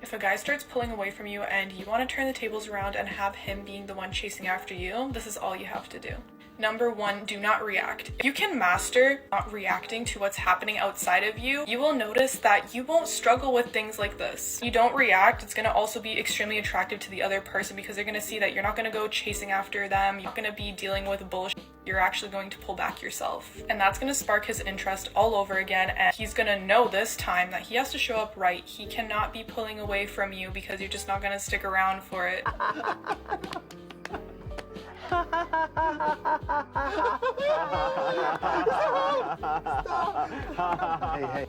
If a guy starts pulling away from you and you want to turn the tables around and have him being the one chasing after you, this is all you have to do. Number 1, do not react. If you can master not reacting to what's happening outside of you, you will notice that you won't struggle with things like this. You don't react, it's gonna also be extremely attractive to the other person because they're gonna see that you're not gonna go chasing after them, you're not gonna be dealing with bullshit, you're actually going to pull back yourself. And that's gonna spark his interest all over again, and he's gonna know this time that he has to show up right. He cannot be pulling away from you because you're just not gonna stick around for it.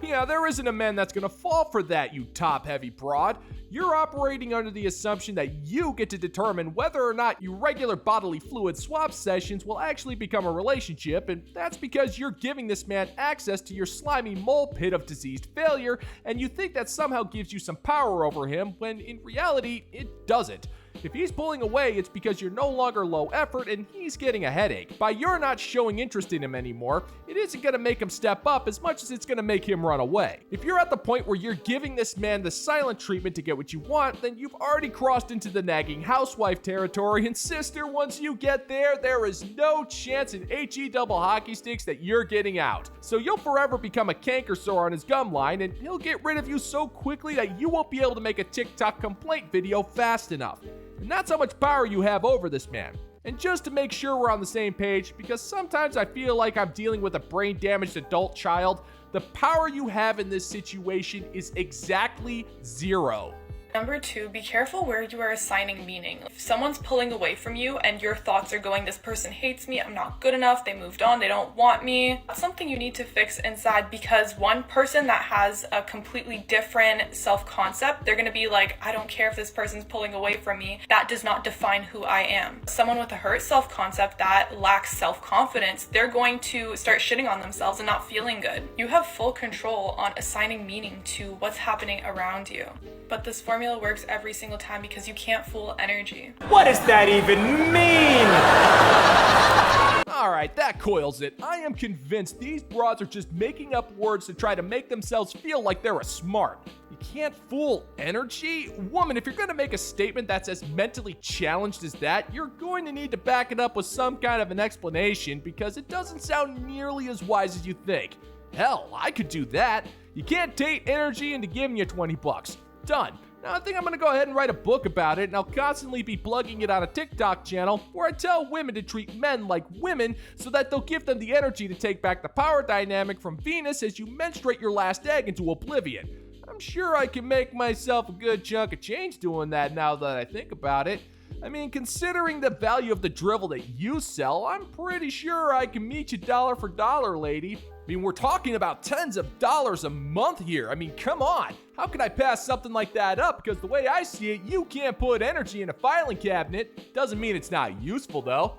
Yeah, there isn't a man that's gonna fall for that, you top-heavy broad. You're operating under the assumption that you get to determine whether or not your regular bodily fluid swap sessions will actually become a relationship, and that's because you're giving this man access to your slimy mole pit of diseased failure, and you think that somehow gives you some power over him, when in reality, it doesn't. If he's pulling away, it's because you're no longer low effort and he's getting a headache. By you're not showing interest in him anymore, it isn't going to make him step up as much as it's going to make him run away. If you're at the point where you're giving this man the silent treatment to get what you want, then you've already crossed into the nagging housewife territory, and sister, once you get there, there is no chance in HE double hockey sticks that you're getting out. So you'll forever become a canker sore on his gum line, and he'll get rid of you so quickly that you won't be able to make a TikTok complaint video fast enough. And that's how much power you have over this man. And just to make sure we're on the same page, because sometimes I feel like I'm dealing with a brain-damaged adult child, the power you have in this situation is exactly 0. Number 2, be careful where you are assigning meaning. If someone's pulling away from you and your thoughts are going, this person hates me, I'm not good enough, they moved on, they don't want me, that's something you need to fix inside, because one person that has a completely different self-concept, they're gonna be like, I don't care if this person's pulling away from me, that does not define who I am. Someone with a hurt self-concept that lacks self-confidence, they're going to start shitting on themselves and not feeling good. You have full control on assigning meaning to what's happening around you. But this formula works every single time because you can't fool energy. What does that even mean? Alright, that coils it. I am convinced these broads are just making up words to try to make themselves feel like they're a smart. You can't fool energy? Woman, if you're gonna make a statement that's as mentally challenged as that, you're going to need to back it up with some kind of an explanation, because it doesn't sound nearly as wise as you think. Hell, I could do that. You can't date energy into giving you 20 bucks. Done. Now I think I'm gonna go ahead and write a book about it, and I'll constantly be plugging it on a TikTok channel where I tell women to treat men like women so that they'll give them the energy to take back the power dynamic from Venus as you menstruate your last egg into oblivion. I'm sure I can make myself a good chunk of change doing that now that I think about it. I mean, considering the value of the drivel that you sell, I'm pretty sure I can meet you dollar for dollar, lady. I mean, we're talking about tens of dollars a month here. I mean, come on. How could I pass something like that up? Because the way I see it, you can't put energy in a filing cabinet. Doesn't mean it's not useful, though.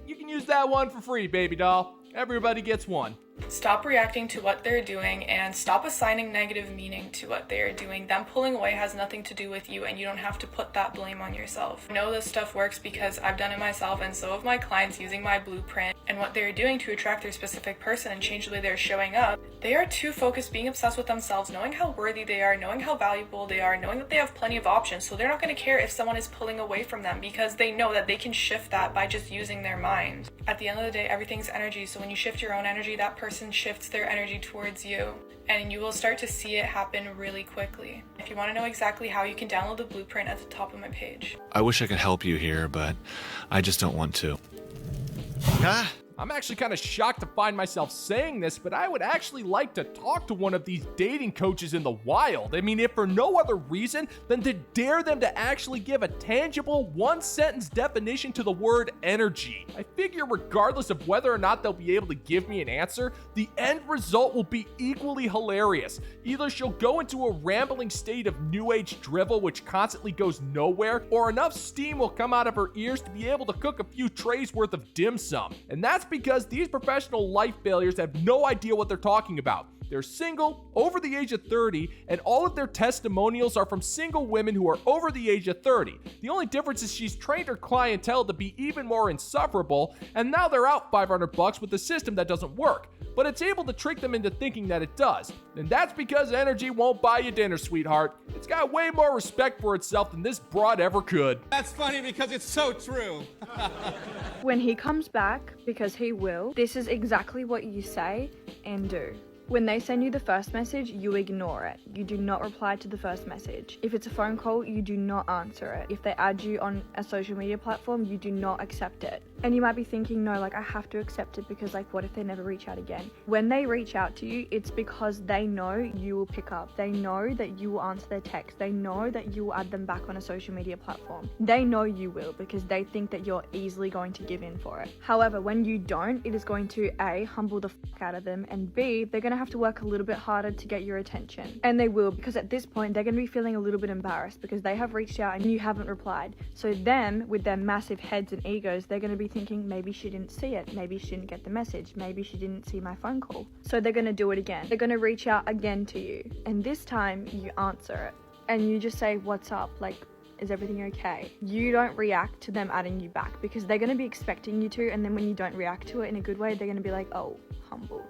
You can use that one for free, baby doll. Everybody gets one. Stop reacting to what they're doing and stop assigning negative meaning to what they're doing. Them pulling away has nothing to do with you, and you don't have to put that blame on yourself. I know this stuff works because I've done it myself, and so have my clients using my blueprint and what they're doing to attract their specific person and change the way they're showing up. They are too focused, being obsessed with themselves, knowing how worthy they are, knowing how valuable they are, knowing that they have plenty of options, so they're not going to care if someone is pulling away from them because they know that they can shift that by just using their mind. At the end of the day, everything's energy, so when you shift your own energy, that person shifts their energy towards you, and you will start to see it happen really quickly. If you want to know exactly how, you can download the blueprint at the top of my page. I wish I could help you here, but I just don't want to. Ah! I'm actually kind of shocked to find myself saying this, but I would actually like to talk to one of these dating coaches in the wild. I mean, if for no other reason than to dare them to actually give a tangible one-sentence definition to the word energy. I figure regardless of whether or not they'll be able to give me an answer, the end result will be equally hilarious. Either she'll go into a rambling state of new age drivel which constantly goes nowhere, or enough steam will come out of her ears to be able to cook a few trays worth of dim sum. And that's because these professional life failures have no idea what they're talking about. They're single, over the age of 30, and all of their testimonials are from single women who are over the age of 30. The only difference is she's trained her clientele to be even more insufferable, and now they're out $500 with a system that doesn't work. But it's able to trick them into thinking that it does. And that's because energy won't buy you dinner, sweetheart. It's got way more respect for itself than this broad ever could. That's funny because it's so true. When he comes back, because he will, this is exactly what you say and do. When they send you the first message, you ignore it. You do not reply to the first message. If it's a phone call, you do not answer it. If they add you on a social media platform, you do not accept it. And you might be thinking, no, like I have to accept it because like what if they never reach out again? When they reach out to you, it's because they know you will pick up. They know that you will answer their text. They know that you will add them back on a social media platform. They know you will because they think that you're easily going to give in for it. However, when you don't, it is going to A, humble the fuck out of them, and B, they're going to have to work a little bit harder to get your attention. And they will, because at this point, they're going to be feeling a little bit embarrassed because they have reached out and you haven't replied. So them, with their massive heads and egos, they're going to be thinking, maybe she didn't see it, maybe she didn't get the message, maybe she didn't see my phone call. So they're going to do it again. They're going to reach out again to you. And this time, you answer it. And you just say, what's up? Like, is everything okay? You don't react to them adding you back because they're going to be expecting you to, and then when you don't react to it in a good way, they're going to be like, oh, humbled.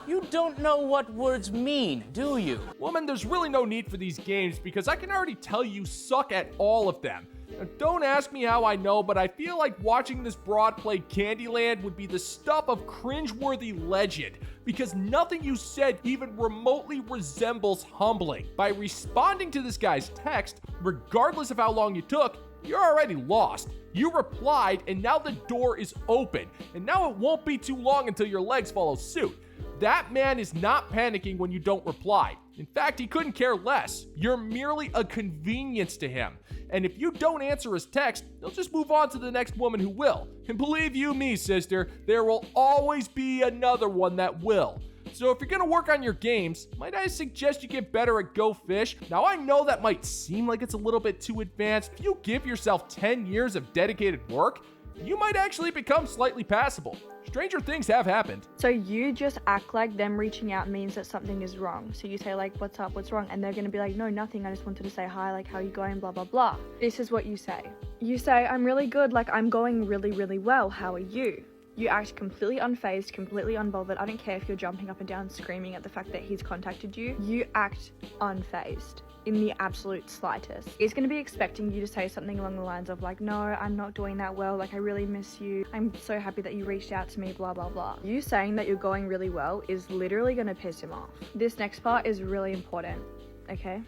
You don't know what words mean, do you? Woman, there's really no need for these games because I can already tell you suck at all of them. Now, don't ask me how I know, but I feel like watching this broad play Candyland would be the stuff of cringeworthy legend because nothing you said even remotely resembles humbling. By responding to this guy's text, regardless of how long you took, you're already lost. You replied, and now the door is open, and now it won't be too long until your legs follow suit. That man is not panicking when you don't reply. In fact, he couldn't care less. You're merely a convenience to him. And if you don't answer his text, he'll just move on to the next woman who will. And believe you me, sister, there will always be another one that will. So if you're gonna work on your games, might I suggest you get better at Go Fish? Now I know that might seem like it's a little bit too advanced. If you give yourself 10 years of dedicated work, you might actually become slightly passable. Stranger things have happened. So you just act like them reaching out means that something is wrong. So you say like, what's up, what's wrong? And they're gonna be like, no, nothing, I just wanted to say hi, like how you going, blah, blah, blah. This is what you say. You say, I'm really good, like I'm going really, really well, how are you? You act completely unfazed, completely unbothered. I don't care if you're jumping up and down screaming at the fact that he's contacted you. You act unfazed in the absolute slightest. He's going to be expecting you to say something along the lines of like, no, I'm not doing that well. Like, I really miss you. I'm so happy that you reached out to me, blah, blah, blah. You saying that you're going really well is literally going to piss him off. This next part is really important, okay?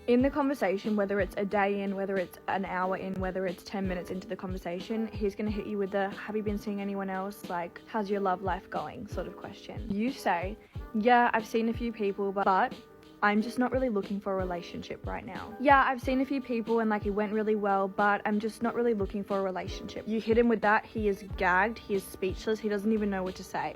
In the conversation, whether it's a day in, whether it's an hour in, whether it's 10 minutes into the conversation, he's going to hit you with the, have you been seeing anyone else? Like, how's your love life going? Sort of question. You say, yeah, I've seen a few people, but I'm just not really looking for a relationship right now. Yeah, I've seen a few people and like it went really well, but I'm just not really looking for a relationship. You hit him with that, he is gagged, he is speechless, he doesn't even know what to say.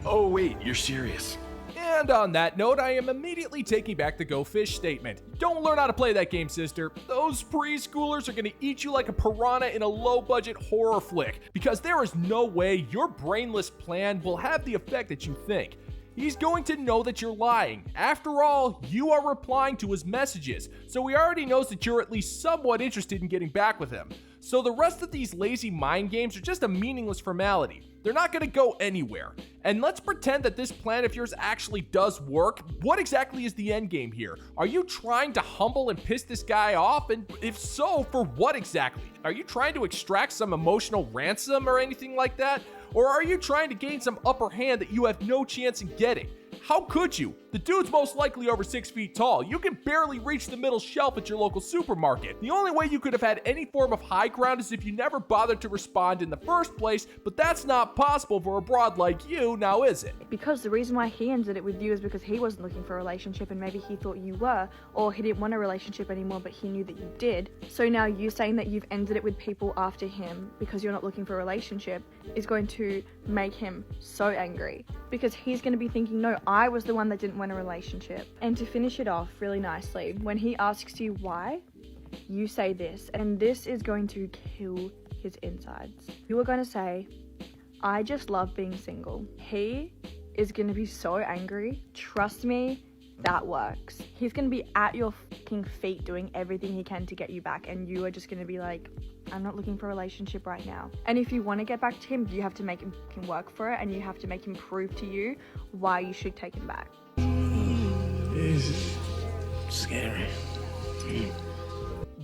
Oh wait, you're serious. And on that note, I am immediately taking back the Go Fish statement. Don't learn how to play that game, sister. Those preschoolers are gonna eat you like a piranha in a low-budget horror flick, because there is no way your brainless plan will have the effect that you think. He's going to know that you're lying. After all, you are replying to his messages, so he already knows that you're at least somewhat interested in getting back with him. So the rest of these lazy mind games are just a meaningless formality. They're not going to go anywhere. And let's pretend that this plan of yours actually does work. What exactly is the end game here? Are you trying to humble and piss this guy off? And if so, for what exactly? Are you trying to extract some emotional ransom or anything like that? Or are you trying to gain some upper hand that you have no chance in getting? How could you? The dude's most likely over 6 feet tall. You can barely reach the middle shelf at your local supermarket. The only way you could have had any form of high ground is if you never bothered to respond in the first place, but that's not possible for a broad like you, now is it? Because the reason why he ended it with you is because he wasn't looking for a relationship and maybe he thought you were, or he didn't want a relationship anymore but he knew that you did. So now you saying that you've ended it with people after him because you're not looking for a relationship is going to make him so angry, because he's going to be thinking, no, I was the one that didn't want a relationship. And to finish it off really nicely, when he asks you why, you say this, and this is going to kill his insides. You are going to say, I just love being single. He is gonna be so angry. Trust me, that works. He's gonna be at your fucking feet doing everything he can to get you back, and you are just gonna be like, I'm not looking for a relationship right now. And if you want to get back to him, you have to make him work for it, and you have to make him prove to you why you should take him back. It's scary.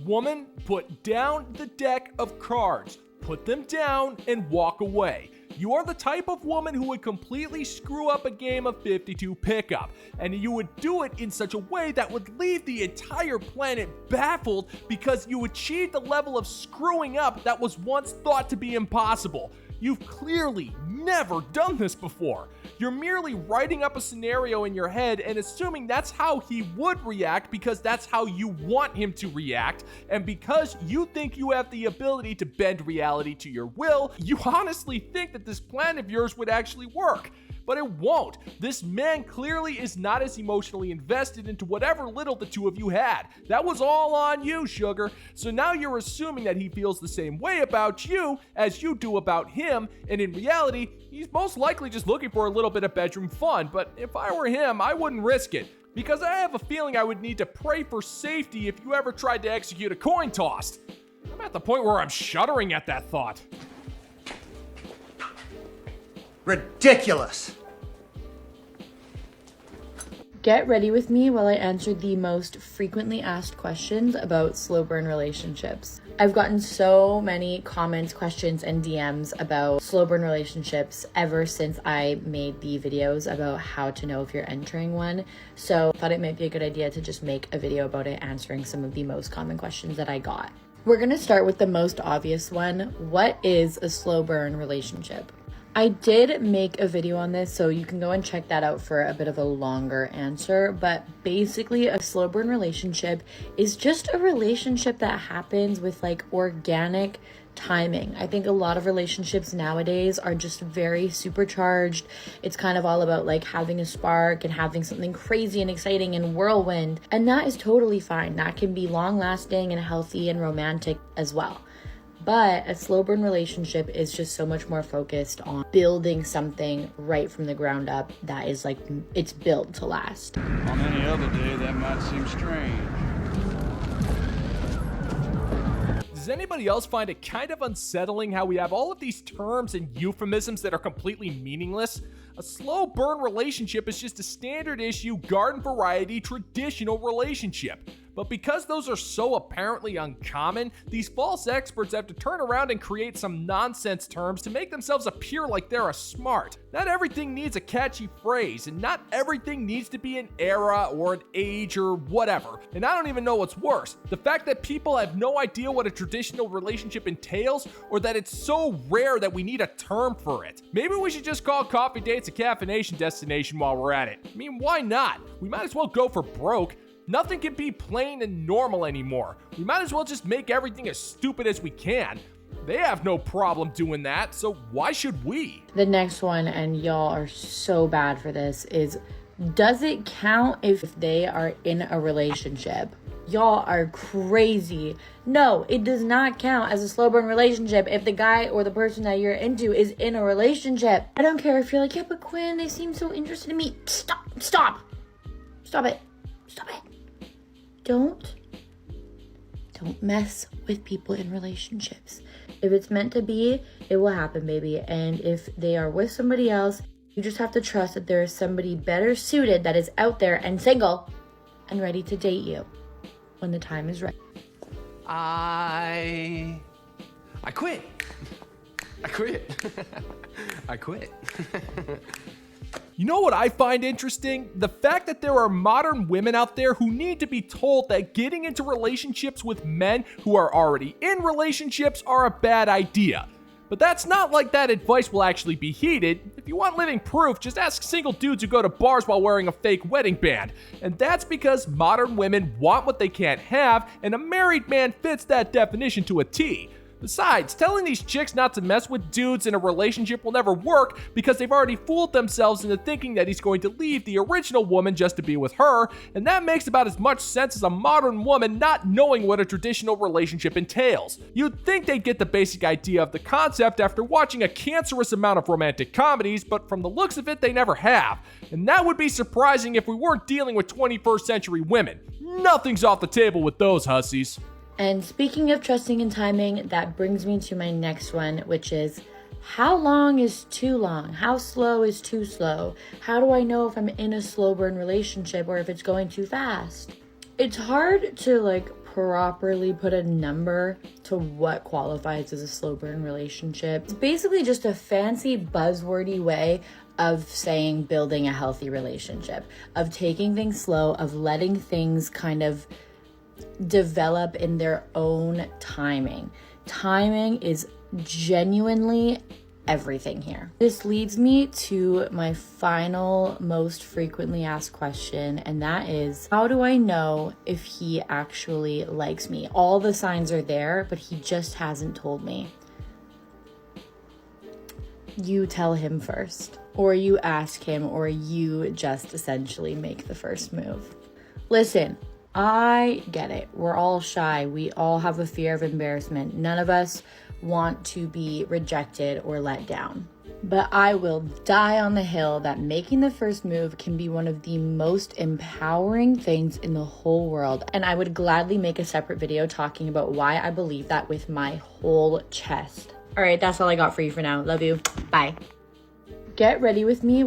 Woman, put down the deck of cards. Put them down and walk away. You are the type of woman who would completely screw up a game of 52 pickup, and you would do it in such a way that would leave the entire planet baffled because you achieved the level of screwing up that was once thought to be impossible. You've clearly never done this before. You're merely writing up a scenario in your head and assuming that's how he would react because that's how you want him to react, and because you think you have the ability to bend reality to your will, you honestly think that this plan of yours would actually work. But it won't. This man clearly is not as emotionally invested into whatever little the two of you had. That was all on you, sugar. So now you're assuming that he feels the same way about you as you do about him, and in reality, he's most likely just looking for a little bit of bedroom fun. But if I were him, I wouldn't risk it, because I have a feeling I would need to pray for safety if you ever tried to execute a coin toss. I'm at the point where I'm shuddering at that thought. Ridiculous. Get ready with me while I answer the most frequently asked questions about slow burn relationships. I've gotten so many comments, questions, and DMs about slow burn relationships ever since I made the videos about how to know if you're entering one. So I thought it might be a good idea to just make a video about it, answering some of the most common questions that I got. We're gonna start with the most obvious one. What is a slow burn relationship? I did make a video on this, so you can go and check that out for a bit of a longer answer, but basically a slow burn relationship is just a relationship that happens with like organic timing. I think a lot of relationships nowadays are just very supercharged. It's kind of all about like having a spark and having something crazy and exciting and whirlwind, and that is totally fine. That can be long lasting and healthy and romantic as well. But a slow burn relationship is just so much more focused on building something right from the ground up that is like, it's built to last. On any other day, that might seem strange. Does anybody else find it kind of unsettling how we have all of these terms and euphemisms that are completely meaningless? A slow burn relationship is just a standard issue, garden variety, traditional relationship. But because those are so apparently uncommon, these false experts have to turn around and create some nonsense terms to make themselves appear like they're smart. Not everything needs a catchy phrase, and not everything needs to be an era or an age or whatever. And I don't even know what's worse, the fact that people have no idea what a traditional relationship entails, or that it's so rare that we need a term for it. Maybe we should just call coffee dates a caffeination destination while we're at it. I mean, why not? We might as well go for broke. Nothing can be plain and normal anymore. We might as well just make everything as stupid as we can. They have no problem doing that, so why should we? The next one, and y'all are so bad for this, is does it count if they are in a relationship? Y'all are crazy. No, it does not count as a slow burn relationship if the guy or the person that you're into is in a relationship. I don't care if you're like, yeah, but Quinn, they seem so interested in me. Stop it. Stop it. Don't mess with people in relationships. If it's meant to be, it will happen, baby. And if they are with somebody else, you just have to trust that there is somebody better suited that is out there and single and ready to date you when the time is right. I quit. I quit. You know what I find interesting? The fact that there are modern women out there who need to be told that getting into relationships with men who are already in relationships are a bad idea. But that's not like that advice will actually be heeded. If you want living proof, just ask single dudes who go to bars while wearing a fake wedding band. And that's because modern women want what they can't have, and a married man fits that definition to a T. Besides, telling these chicks not to mess with dudes in a relationship will never work because they've already fooled themselves into thinking that he's going to leave the original woman just to be with her, and that makes about as much sense as a modern woman not knowing what a traditional relationship entails. You'd think they'd get the basic idea of the concept after watching a cancerous amount of romantic comedies, but from the looks of it, they never have. And that would be surprising if we weren't dealing with 21st century women. Nothing's off the table with those hussies. And speaking of trusting and timing, that brings me to my next one, which is, how long is too long? How slow is too slow? How do I know if I'm in a slow burn relationship or if it's going too fast? It's hard to properly put a number to what qualifies as a slow burn relationship. It's basically just a fancy buzzwordy way of saying building a healthy relationship, of taking things slow, of letting things kind of develop in their own timing. Timing is genuinely everything here. This leads me to my final most frequently asked question, and that is, how do I know if he actually likes me? All the signs are there, but he just hasn't told me. You tell him first, or you ask him, or you just essentially make the first move. Listen, I get it. We're all shy. We all have a fear of embarrassment. None of us want to be rejected or let down. But I will die on the hill that making the first move can be one of the most empowering things in the whole world. And I would gladly make a separate video talking about why I believe that with my whole chest. All right, that's all I got for you for now. Love you. Bye. Get ready with me.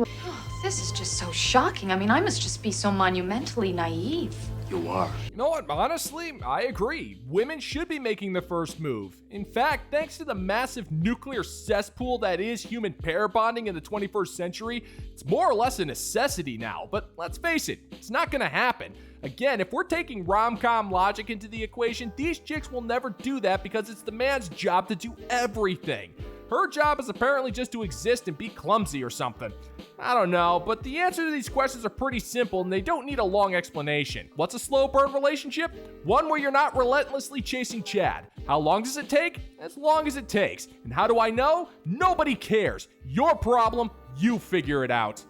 This is just so shocking. I mean, I must just be so monumentally naive. You are. You know what? Honestly, I agree. Women should be making the first move. In fact, thanks to the massive nuclear cesspool that is human pair bonding in the 21st century, it's more or less a necessity now. But let's face it, it's not gonna happen. Again, if we're taking rom-com logic into the equation, these chicks will never do that because it's the man's job to do everything. Her job is apparently just to exist and be clumsy or something. I don't know, but the answer to these questions are pretty simple and they don't need a long explanation. What's a slow burn relationship? One where you're not relentlessly chasing Chad. How long does it take? As long as it takes. And how do I know? Nobody cares. Your problem, you figure it out.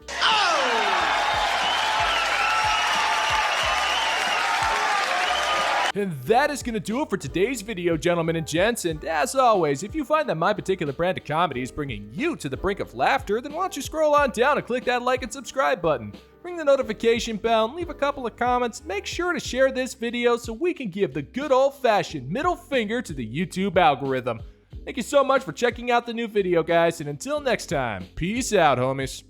And that is going to do it for today's video, gentlemen and gents. And as always, if you find that my particular brand of comedy is bringing you to the brink of laughter, then why don't you scroll on down and click that like and subscribe button. Ring the notification bell and leave a couple of comments. Make sure to share this video so we can give the good old-fashioned middle finger to the YouTube algorithm. Thank you so much for checking out the new video, guys. And until next time, peace out, homies.